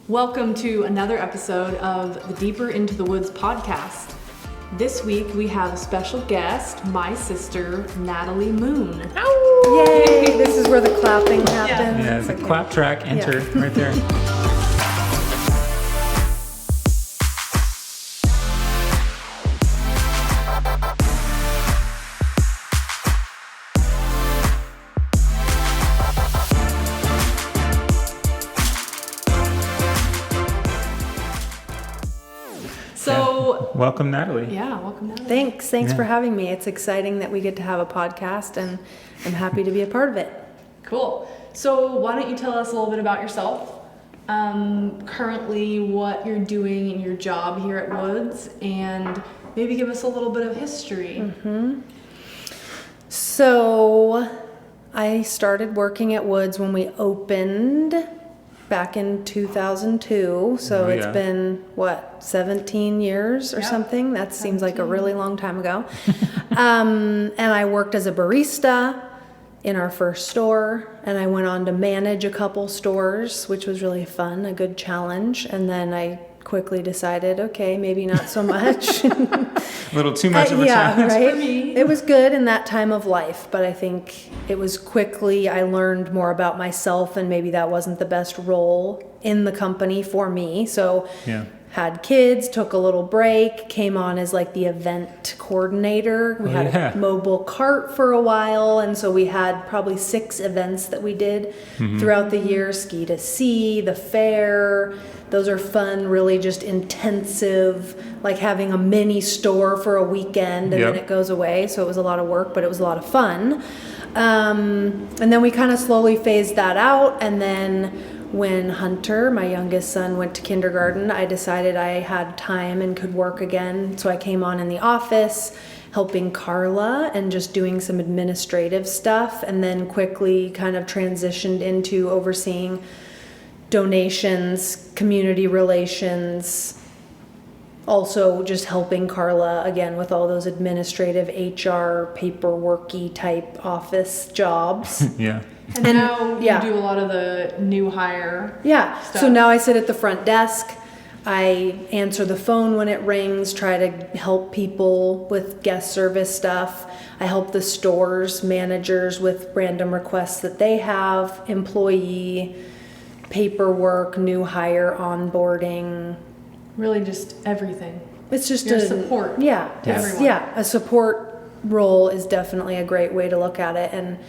Welcome to another episode of the Deeper Into the Woods podcast. This week we have a special guest, my sister, Natalie Moon. Ow! Yay! This is where the clapping happens. Yeah, the clap track, enter, right there. Welcome, Natalie. Yeah, welcome, Natalie. Thanks for having me. It's exciting that we get to have a podcast, and I'm happy to be a part of it. Cool. So why don't you tell us a little bit about yourself, currently what you're doing in your job here at Woods, and maybe give us a little bit of history. Mm-hmm. So I started working at Woods when we opened back in 2002, so it's been 17 years or something. That seems like a really long time ago. And I worked as a barista in our first store, and I went on to manage a couple stores, which was really fun, a good challenge. And then I quickly decided, okay, maybe not so much. A little too much of a challenge for me. It was good in that time of life, but I think it was quickly, I learned more about myself, and maybe that wasn't the best role in the company for me. So had kids, took a little break, came on as like the event coordinator. We had a mobile cart for a while, and so we had probably 6 events that we did throughout the year. Ski to Sea, the fair. Those are fun, really just intensive, like having a mini store for a weekend and then it goes away. So it was a lot of work, but it was a lot of fun. And then we kind of slowly phased that out. And then when Hunter, my youngest son, went to kindergarten, I decided I had time and could work again. So I came on in the office, helping Carla and just doing some administrative stuff, and then quickly kind of transitioned into overseeing donations, community relations, also just helping Carla again with all those administrative HR paperworky type office jobs. And now you do a lot of the new hire stuff. So now I sit at the front desk. I answer the phone when it rings, try to help people with guest service stuff. I help the stores managers with random requests that they have, employee paperwork, new hire, onboarding. Really just everything. It's just a support to everyone. Yeah, a support role is definitely a great way to look at it, and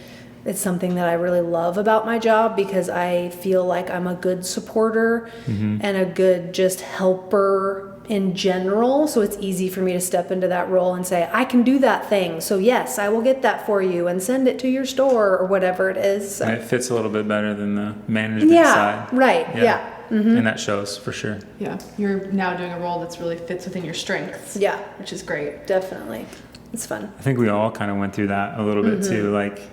it's something that I really love about my job because I feel like I'm a good supporter and a good just helper in general. So it's easy for me to step into that role and say, I can do that thing. So yes, I will get that for you and send it to your store or whatever it is. So. And it fits a little bit better than the management side. Right. And that shows for sure. Yeah. You're now doing a role that's really fits within your strengths. Yeah. Which is great. Definitely. It's fun. I think we all kind of went through that a little bit too. Like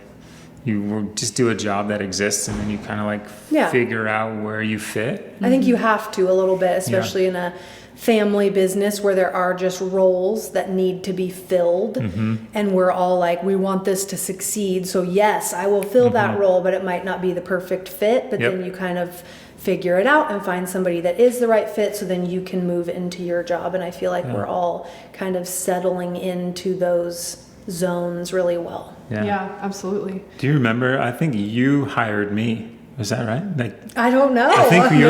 you just do a job that exists, and then you kind of like figure out where you fit. I think you have to a little bit, especially in a family business where there are just roles that need to be filled, and we're all like, we want this to succeed, so yes, I will fill that role, but it might not be the perfect fit. But then you kind of figure it out and find somebody that is the right fit, so then you can move into your job. And I feel like we're all kind of settling into those zones really well. Yeah, absolutely. Do you remember, I think you hired me, was that right? Like, I don't know. I think you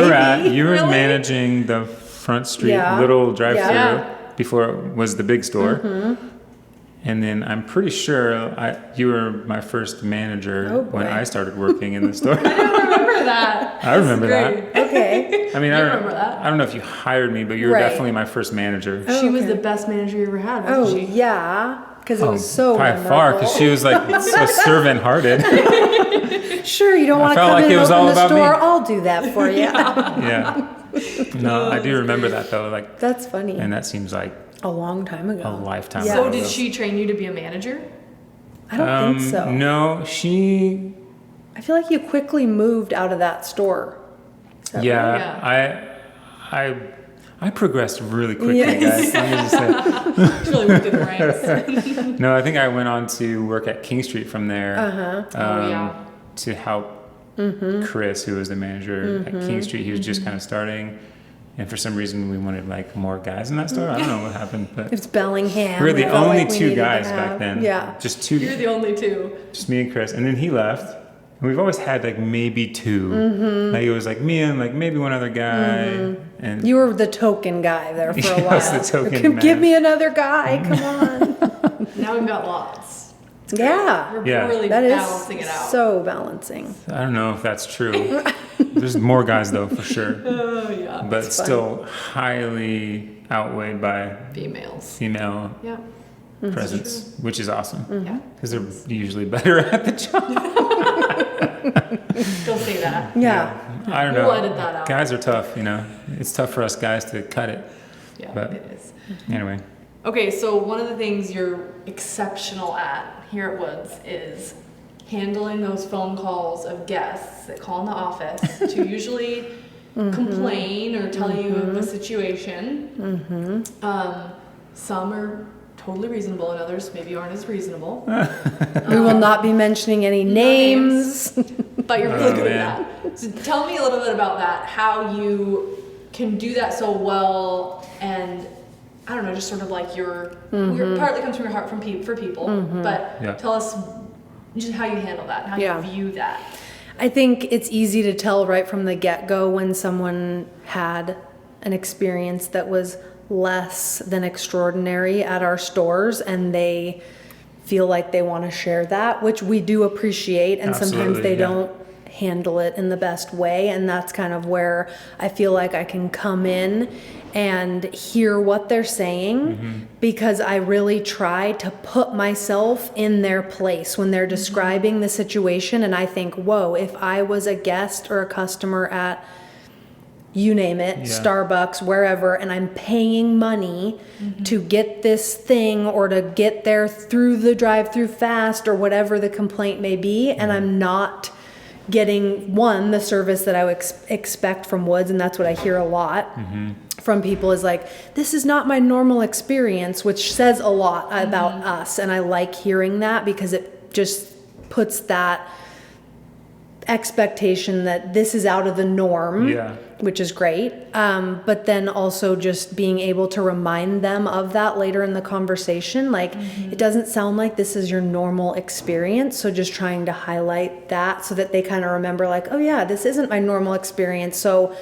were managing the Front Street little drive-through before it was the big store. And then I'm pretty sure you were my first manager when I started working in the store. I don't remember that. I remember that. Okay. I mean, I remember that. I don't know if you hired me, but you were definitely my first manager. She was the best manager you ever had, wasn't she? Yeah. Because it was so by memorable. far, because she was like so servant-hearted. Sure, you don't want to come like in it and was open all the about store, me. I'll do that for you. No, I do remember that though. Like that's funny. And that seems like a long time ago. A lifetime So ago. did she train you to be a manager? I don't think so. No, I feel like you quickly moved out of that store. I progressed really quickly, guys. Let me just say. She really moved in the ranks. No, I think I went on to work at King Street from there. To To help Chris, who was the manager at King Street. He was just kind of starting. And for some reason, we wanted like more guys in that store. I don't know what happened, but It's Bellingham. we were the felt only like we two needed to guys have- back then. Yeah. Just two. You're the only two. Just me and Chris. And then he left. And we've always had like maybe two. Like it was like me and like maybe one other guy. And You were the token guy there for a I while. was the token Give man. me another guy. Come on. Now we've got lots. Yeah. We're Yeah. really That is balancing it out. so balancing. I don't know if that's true. There's more guys though, for sure. Oh, yeah. But It's fun. still highly outweighed by Females. female Yeah. presence, which is awesome. Yeah. Because they're usually better at the job. Don't say that. Yeah. I don't know. We'll edit that out. Guys are tough, you know. It's tough for us guys to cut it. Yeah, But- it is. Anyway. Okay, so one of the things you're exceptional at here at Woods is handling those phone calls of guests that call in the office to usually complain or tell you of the situation. Some are totally reasonable and others maybe aren't as reasonable. We will not be mentioning any names. But you're really Oh, good man. at that. So tell me a little bit about that, how you can do that so well, and I don't know, just sort of like your partly comes from your heart for people, but Yeah. tell us just how you handle that, how Yeah. you view that. I think it's easy to tell right from the get-go when someone had an experience that was less than extraordinary at our stores and they feel like they want to share that, which we do appreciate, and sometimes Absolutely, they yeah. don't handle it in the best way, and that's kind of where I feel like I can come in and hear what they're saying, because I really try to put myself in their place when they're describing the situation, and I think, whoa, if I was a guest or a customer at you name it, Yeah. Starbucks, wherever, and I'm paying money to get this thing or to get there through the drive-through fast or whatever the complaint may be, and I'm not getting the service that I would expect from Woods, and that's what I hear a lot from people is like, this is not my normal experience, which says a lot about us, and I like hearing that because it just puts that expectation that this is out of the norm, Yeah. which is great. But then also just being able to remind them of that later in the conversation. Like, it doesn't sound like this is your normal experience. So just trying to highlight that so that they kind of remember like, oh yeah, this isn't my normal experience. So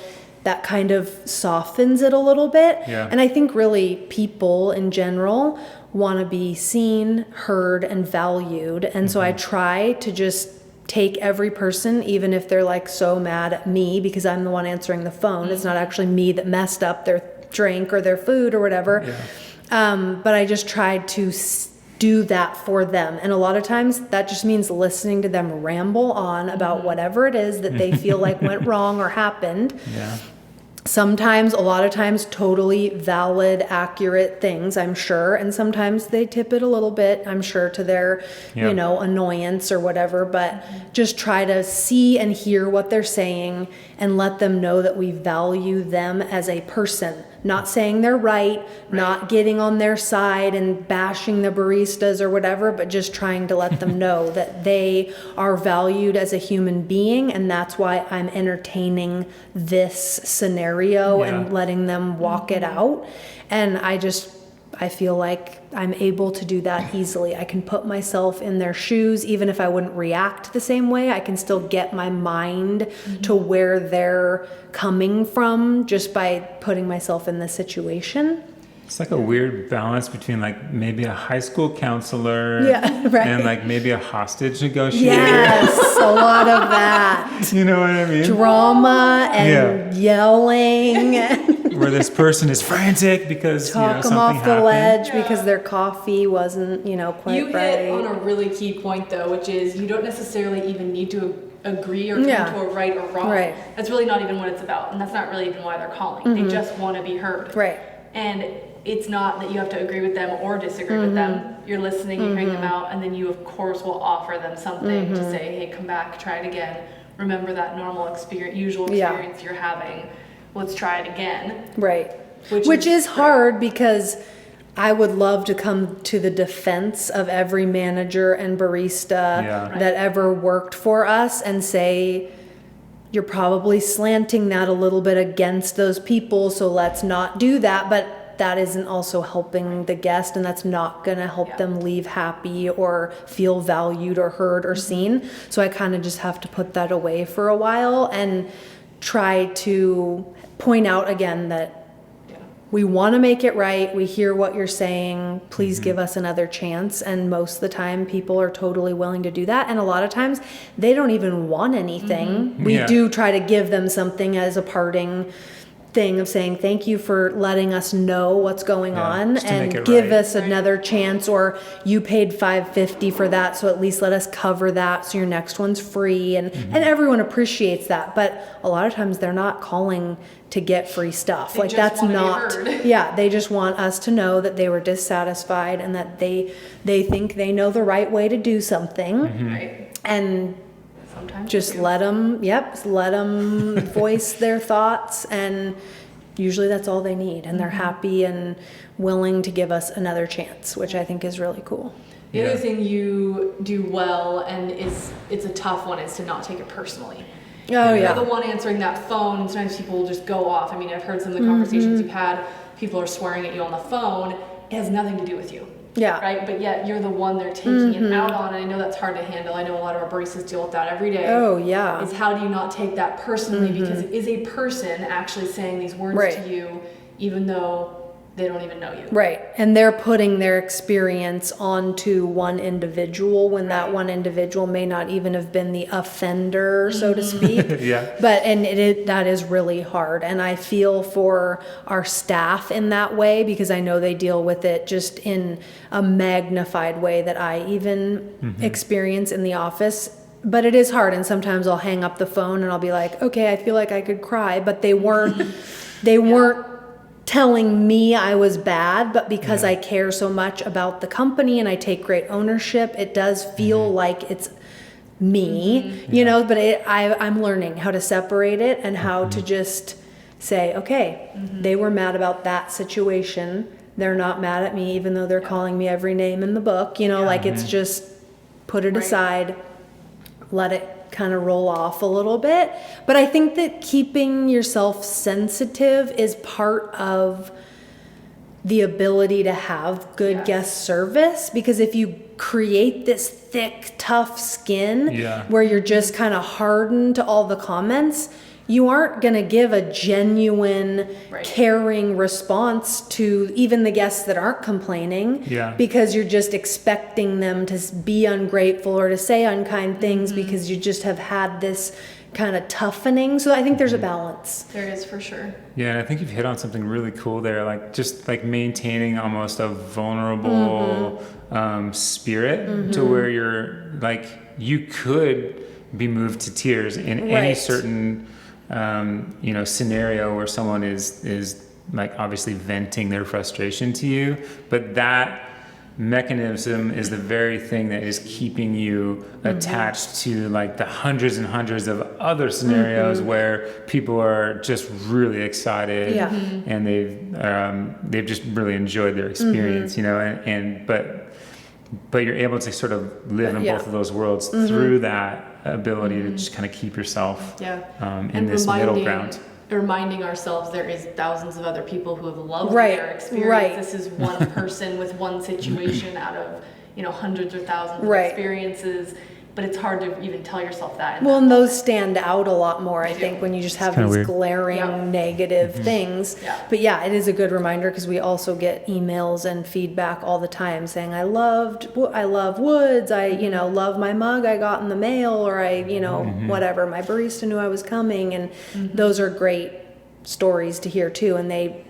that kind of softens it a little bit. Yeah. And I think really people in general want to be seen, heard, and valued. And so I try to just take every person, even if they're like so mad at me because I'm the one answering the phone. It's not actually me that messed up their drink or their food or whatever. Yeah. But I just tried to do that for them. And a lot of times that just means listening to them ramble on about whatever it is that they feel like went wrong or happened. Yeah. Sometimes, a lot of times, totally valid, accurate things, I'm sure. And sometimes they tip it a little bit, I'm sure, to their, Yeah. annoyance or whatever. But just try to see and hear what they're saying and let them know that we value them as a person. Not saying they're right, not getting on their side and bashing the baristas or whatever, but just trying to let them know that they are valued as a human being, and that's why I'm entertaining this scenario Yeah. and letting them walk it out. And I feel like I'm able to do that easily. I can put myself in their shoes, even if I wouldn't react the same way. I can still get my mind to where they're coming from just by putting myself in the situation. It's like a weird balance between like maybe a high school counselor Yeah, right. and like maybe a hostage negotiator. Yes, a lot of that. You know what I mean? Drama and yelling. Where this person is frantic because Talk them something off the happened. ledge Yeah. because their coffee wasn't, quite You right. hit on a really key point though, which is you don't necessarily even need to agree or come Yeah. to a right or wrong. Right. That's really not even what it's about, and that's not really even why they're calling. They just want to be heard. Right. And it's not that you have to agree with them or disagree with them. You're listening, you're hearing them out, and then you of course will offer them something to say, hey, come back, try it again. Remember that normal experience, usual Yeah. experience you're having. Let's try it again. Right. Which Which is is hard because I would love to come to the defense of every manager and barista Yeah. that ever worked for us and say, you're probably slanting that a little bit against those people, so let's not do that. But that isn't also helping the guest, and that's not going to help them leave happy or feel valued or heard or seen. So I kind of just have to put that away for a while and try to point out again that we want to make it right. We hear what you're saying. Please give us another chance. And most of the time, people are totally willing to do that. And a lot of times, they don't even want anything. We do try to give them something as a parting thing of saying thank you for letting us know what's going on and give us another chance, or you paid $5.50 for that, so at least let us cover that so your next one's free. And everyone appreciates that, but a lot of times they're not calling to get free stuff. They like just that's wanna be not heard. They just want us to know that they were dissatisfied and that they think they know the right way to do something. Right. And Sometimes just let them voice their thoughts, and usually that's all they need, and they're happy and willing to give us another chance, which I think is really cool. The other thing you do well, and it's a tough one, is to not take it personally. Oh, You're the one answering that phone. Sometimes people will just go off. I mean, I've heard some of the conversations you've had. People are swearing at you on the phone. It has nothing to do with you. Yeah. Right? But yet you're the one they're taking it out on. And I know that's hard to handle. I know a lot of our baristas deal with that every day. Oh, yeah. Is how do you not take that personally? Because it is a person actually saying these words to you, even though they don't even know you. Right. And they're putting their experience onto one individual when that one individual may not even have been the offender, so to speak. But, and that is really hard. And I feel for our staff in that way, because I know they deal with it just in a magnified way that I even experience in the office. But it is hard. And sometimes I'll hang up the phone and I'll be like, okay, I feel like I could cry, but they weren't telling me I was bad, but because I care so much about the company and I take great ownership, it does feel like it's me, you know, but I'm learning how to separate it and how to just say, okay, they were mad about that situation. They're not mad at me, even though they're calling me every name in the book, you know, like it's just put it aside, let it kind of roll off a little bit. But I think that keeping yourself sensitive is part of the ability to have good guest service, because if you create this thick, tough skin where you're just kind of hardened to all the comments, you aren't going to give a genuine, caring response to even the guests that aren't complaining, because you're just expecting them to be ungrateful or to say unkind things because you just have had this kind of toughening. So I think there's a balance. There is, for sure. Yeah, and I think you've hit on something really cool there, like just like maintaining almost a vulnerable spirit to where you're like, you could be moved to tears in any certain scenario where someone is like obviously venting their frustration to you, but that mechanism is the very thing that is keeping you attached to like the hundreds and hundreds of other scenarios where people are just really excited and they've just really enjoyed their experience, you know, but you're able to sort of live in both of those worlds through that ability to just kind of keep yourself in this middle ground. Reminding ourselves there is thousands of other people who have loved their experience. This is one person with one situation out of, hundreds or thousands of experiences. But it's hard to even tell yourself that. And those stand out a lot more, I think, when you just have these glaring negative things. But it is a good reminder, because we also get emails and feedback all the time saying, I love Woods, I love my mug I got in the mail, or whatever, my barista knew I was coming. And those are great stories to hear too, and they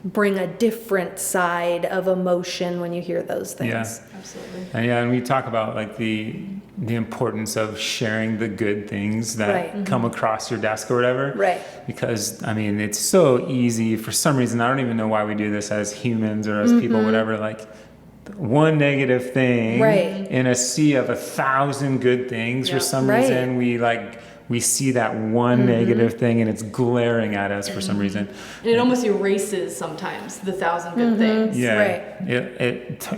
bring a different side of emotion when you hear those things. Yeah, absolutely. And we talk about like the importance of sharing the good things that come across your desk or whatever. Right. Because it's so easy for some reason. I don't even know why we do this as humans or as people, whatever. Like one negative thing in a sea of 1,000 good things. For some reason, we like we see that one negative thing and it's glaring at us for some reason. And it almost erases sometimes the 1,000 good things. Yeah. Right.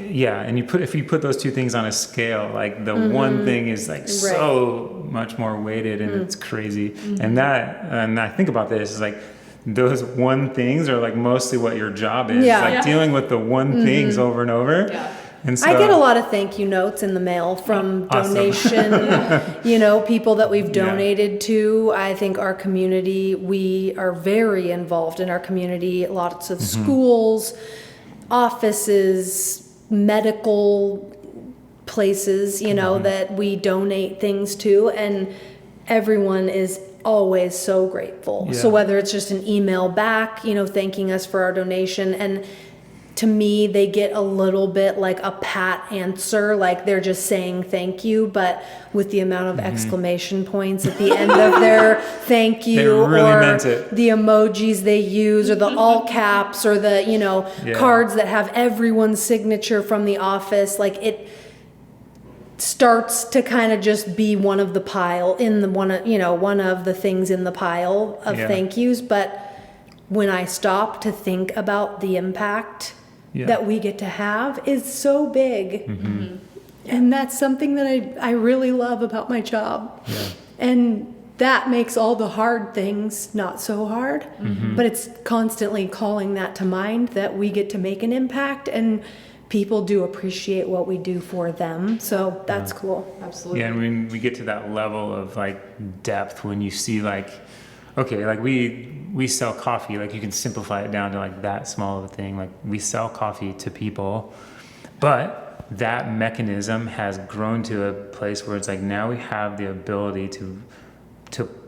And if you put those two things on a scale, like the one thing is like so much more weighted and it's crazy. And I think about this is like, those one things are like mostly what your job is. Like dealing with the one things over and over. Yeah. And so, I get a lot of thank you notes in the mail from donation, people that we've donated to. I think our community, we are very involved in our community. Lots of schools, offices, medical places, that we donate things to. And everyone is always so grateful. So whether it's just an email back, thanking us for our donation, and to me, they get a little bit like a pat answer, like they're just saying thank you, but with the amount of exclamation points at the end of their thank you, really or meant it. The emojis they use, or the all caps, or the, cards that have everyone's signature from the office, like it starts to kind of just be one of the pile one of the things in the pile of thank yous. But when I stop to think about the impact that we get to have is so big. And that's something that I really love about my job. And that makes all the hard things not so hard, but it's constantly calling that to mind that we get to make an impact, and people do appreciate what we do for them. So that's cool. Absolutely. Yeah, and when we get to that level of like depth, when you see like, okay, like we sell coffee, like you can simplify it down to like that small of a thing. Like we sell coffee to people, but that mechanism has grown to a place where it's like now we have the ability to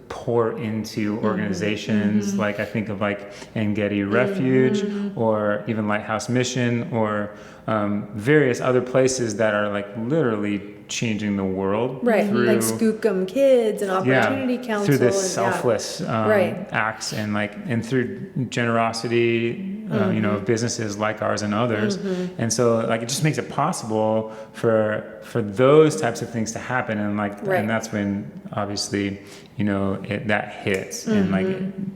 pour into organizations like I think of like Engedi Refuge or even Lighthouse Mission or various other places that are like literally changing the world. Right, like Skookum Kids and Opportunity Council. Through this selfless acts and through generosity, of businesses like ours and others. And so like it just makes it possible for those types of things to happen. And like, and that's when obviously, that hits and like,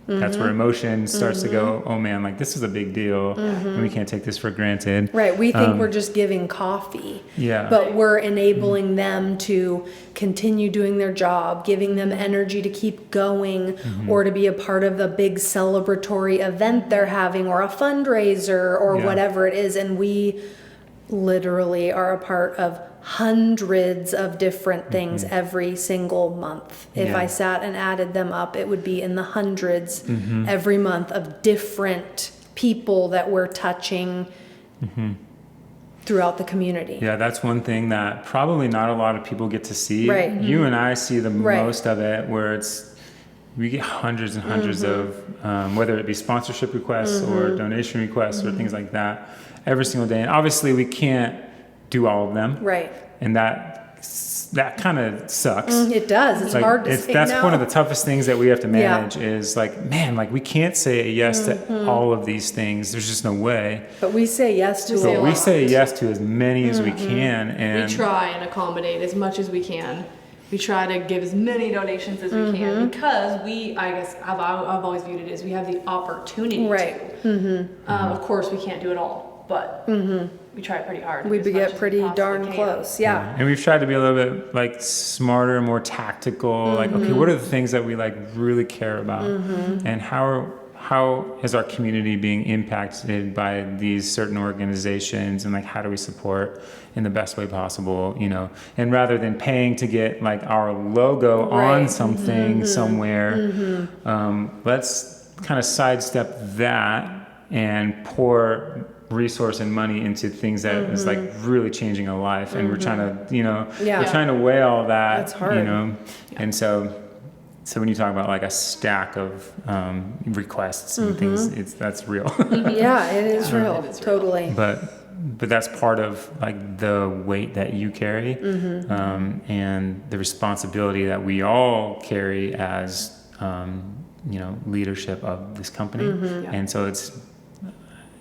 that's where emotion starts to go, oh man, like this is a big deal and we can't take this for granted. Right. We think we're just giving coffee, but we're enabling them to continue doing their job, giving them energy to keep going or to be a part of the big celebratory event they're having or a fundraiser or whatever it is. And we literally are a part of hundreds of different things every single month. If I sat and added them up, it would be in the hundreds every month of different people that we're touching throughout the community. Yeah, that's one thing that probably not a lot of people get to see. Right. You and I see the most of it, where we get hundreds and hundreds of, whether it be sponsorship requests or donation requests or things like that every single day. And obviously we can't do all of them. Right. And that kind of sucks. It does. It's like, hard to say that's no. one of the toughest things that we have to manage is like, man, like we can't say yes to all of these things. There's just no way. But we say yes to But we say yes to as many as we can. And we try and accommodate as much as we can. We try to give as many donations as we can because I've always viewed it as we have the opportunity to. Of course, we can't do it all, but we try pretty hard. We get pretty darn close, And we've tried to be a little bit like smarter, more tactical. Like, okay, what are the things that we like really care about, and how is our community being impacted by these certain organizations, and like how do we support in the best way possible, and rather than paying to get like our logo on something somewhere, let's kind of sidestep that and pour resource and money into things that is like really changing a life. And we're trying to, we're trying to weigh all that. That's hard. And so when you talk about like a stack of requests and things, that's real. It is real. Totally. But that's part of like the weight that you carry, and the responsibility that we all carry as, leadership of this company. And so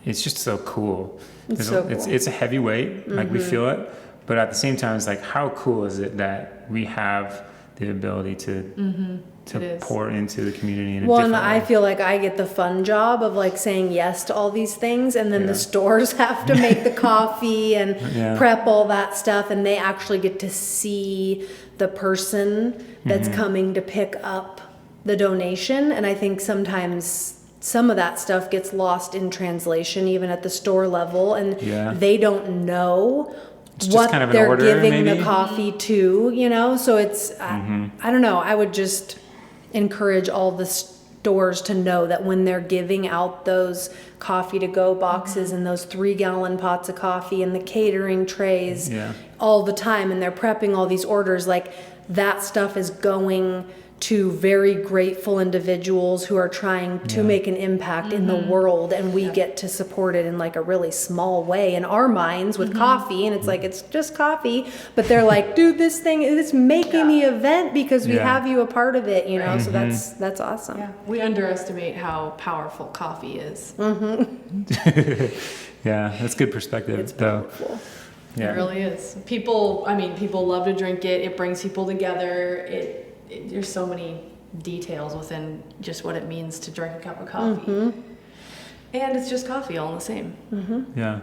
it's just so cool. It's a heavy weight, like we feel it, but at the same time, it's like, how cool is it that we have the ability to pour into the community in a Well, different and way. I feel like I get the fun job of like saying yes to all these things, and then the stores have to make the coffee and prep all that stuff, and they actually get to see the person that's coming to pick up the donation. And I think sometimes some of that stuff gets lost in translation, even at the store level, and they don't know what kind of they're order, giving maybe? the coffee to, you know? So it's, I don't know, I would just encourage all the stores to know that when they're giving out those coffee to go boxes and those 3-gallon pots of coffee and the catering trays all the time, and they're prepping all these orders, like that stuff is going to very grateful individuals who are trying to make an impact in the world, and we get to support it in like a really small way in our minds with coffee, and it's like, it's just coffee, but they're like, dude, this thing is making the event because we have you a part of it, you know. So that's awesome. We underestimate how powerful coffee is. Yeah, that's good perspective. It's powerful. It really is. People love to drink it. It brings people together. There's so many details within just what it means to drink a cup of coffee. And it's just coffee all the same. Yeah.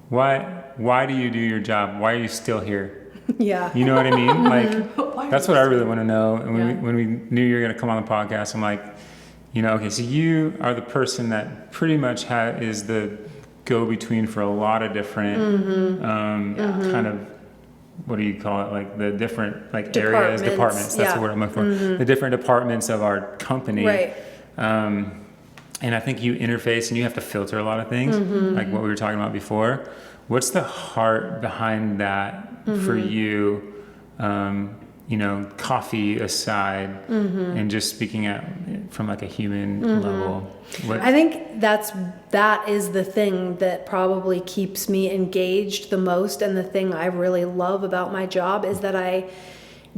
Why do you do your job? Why are you still here? Yeah. You know what I mean? Like, that's what I really want to know. And when we knew you were going to come on the podcast, I'm like, you know, okay, so you are the person that pretty much is the go-between for a lot of different kind of, what do you call it? Like the different areas, departments. That's the word I'm looking for. The different departments of our company. Right. And I think you interface and you have to filter a lot of things, like what we were talking about before. What's the heart behind that for you? You know, coffee aside, and just speaking from like a human level. I think that is the thing that probably keeps me engaged the most, and the thing I really love about my job is that I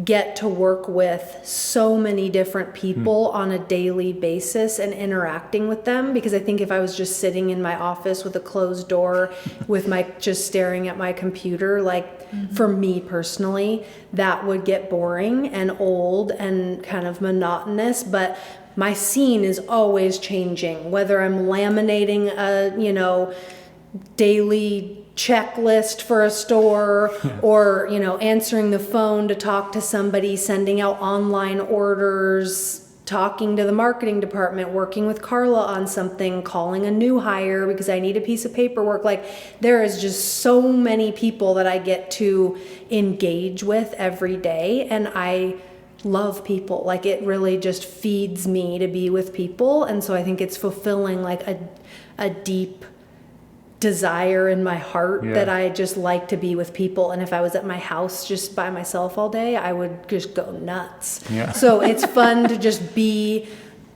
get to work with so many different people on a daily basis and interacting with them, because I think if I was just sitting in my office with a closed door with just staring at my computer, like for me personally, that would get boring and old and kind of monotonous. But my scene is always changing, whether I'm laminating a, you know, daily checklist for a store or, you know, answering the phone to talk to somebody, sending out online orders, talking to the marketing department, working with Carla on something, calling a new hire because I need a piece of paperwork. Like, there is just so many people that I get to engage with every day, and I love people. Like, it really just feeds me to be with people, and so I think it's fulfilling like a deep desire in my heart that I just like to be with people. And if I was at my house just by myself all day, I would just go nuts. So it's fun to just be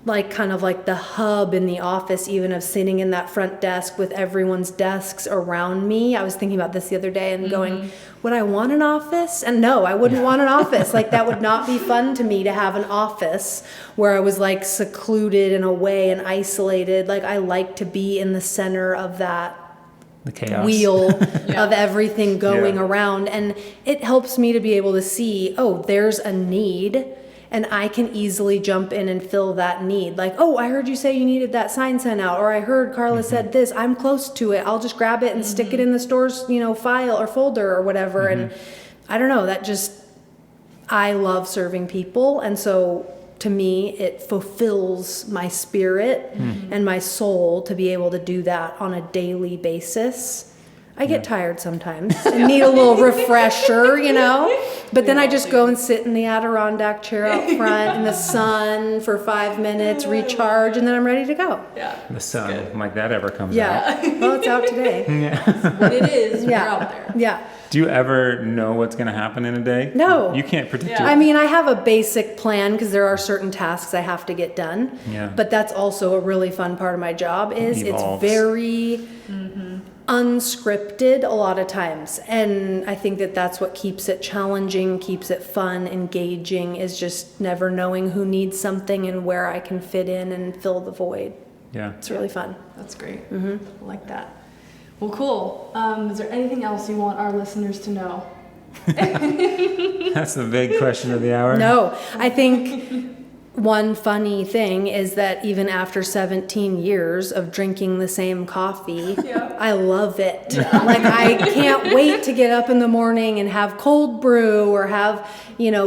like kind of like the hub in the office, even of sitting in that front desk with everyone's desks around me. I was thinking about this the other day and going, would I want an office? And no, I wouldn't want an office. Like, that would not be fun to me to have an office where I was like secluded and away and isolated. Like, I like to be in the center of that wheel of everything going around, and it helps me to be able to see, oh, there's a need, and I can easily jump in and fill that need. Like, oh, I heard you say you needed that sign sent out, or I heard Carla said this, I'm close to it, I'll just grab it and stick it in the store's, you know, file or folder or whatever. And I don't know, that just, I love serving people, and so to me, it fulfills my spirit and my soul to be able to do that on a daily basis. I get tired sometimes and need a little refresher, you know? But then I just go and sit in the Adirondack chair out front in the sun for 5 minutes, recharge, and then I'm ready to go. The sun, like that ever comes out. Well, it's out today. When it is, we're out there. Do you ever know what's going to happen in a day? No. You can't predict it. I mean, I have a basic plan because there are certain tasks I have to get done. But that's also a really fun part of my job is it's very unscripted a lot of times. And I think that that's what keeps it challenging, keeps it fun, engaging, is just never knowing who needs something and where I can fit in and fill the void. It's really fun. That's great. I like that. Well, cool. Is there anything else you want our listeners to know? That's the big question of the hour. No, I think one funny thing is that even after 17 years of drinking the same coffee, I love it. Like, I can't wait to get up in the morning and have cold brew or have,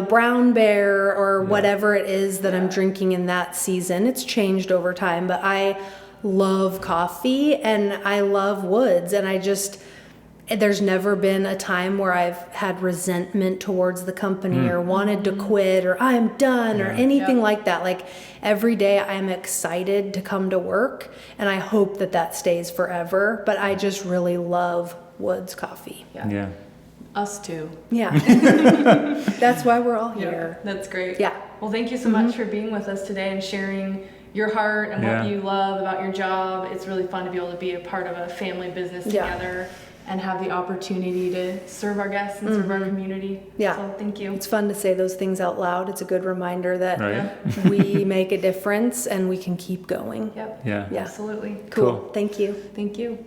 brown bear or whatever it is that I'm drinking in that season. It's changed over time, but I love coffee and I love Woods, and there's never been a time where I've had resentment towards the company or wanted to quit or I'm done or anything like that. Like, every day I'm excited to come to work, and I hope that stays forever. But I just really love Woods coffee. Yeah. Us too. Yeah. That's why we're all here. That's great. Yeah. Well, thank you so much for being with us today and sharing your heart and what you love about your job. It's really fun to be able to be a part of a family business together. And have the opportunity to serve our guests and serve our community. Yeah. So thank you. It's fun to say those things out loud. It's a good reminder that we make a difference and we can keep going. Yep. Yeah. Yeah. Absolutely. Cool. Thank you. Thank you.